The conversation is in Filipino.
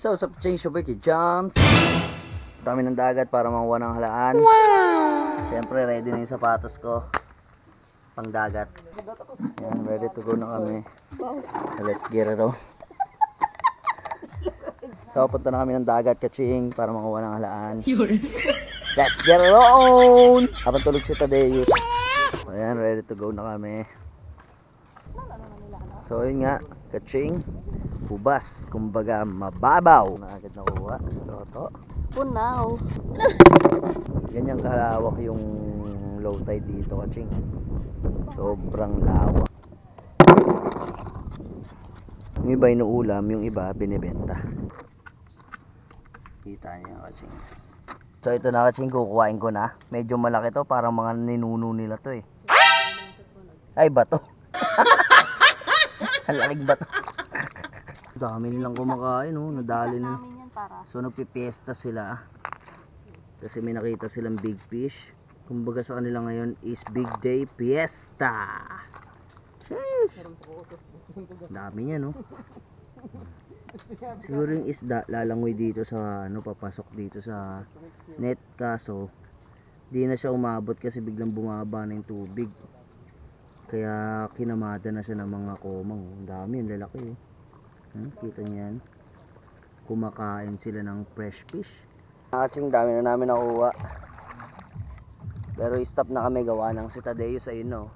So, sa change boy kay Jams. Dami ng dagat para makuha ng halaan. Wow! Siyempre, ready na yung sapatos ko. Pang dagat. Yan, ready to go na kami. So, let's get it on. So, punta na kami ng dagat, kaching, para makuha ng halaan. Let's get it on! Habang tulog si Tadeus. Ayan, ready to go na kami. So, yun nga, kaching. Hubas, kumbaga mababaw na agad nakuha. Toto. Punaw. Ganyan kalawak yung low tide dito, kaching. Sobrang lawak. Yung iba inuulam, yung iba binibenta. Kita niyo, kaching. So ito na, kaching, kukuhain ko na. Medyo malaki to, parang mga ninuno nila to eh. Ay, bato. Ang laking bato. Dami nilang kumakain, oh. Nadali na. So nagpipiesta sila. Kasi may nakita silang big fish. Kumbaga sa kanila ngayon is big day fiesta. Sheesh. Dami niya, no. Siguro yung isda lalangoy dito sa ano, papasok dito sa net, kaso di na siya umabot kasi biglang bumaba na yung tubig. Kaya kinamada na siya ng mga komang. Ang dami, ang lalaki eh. Kita niyo yan. Kumakain sila ng fresh fish. Nakaching, dami na namin nakuha. Pero stop na kami gawa ng si Tadeus ayun, no.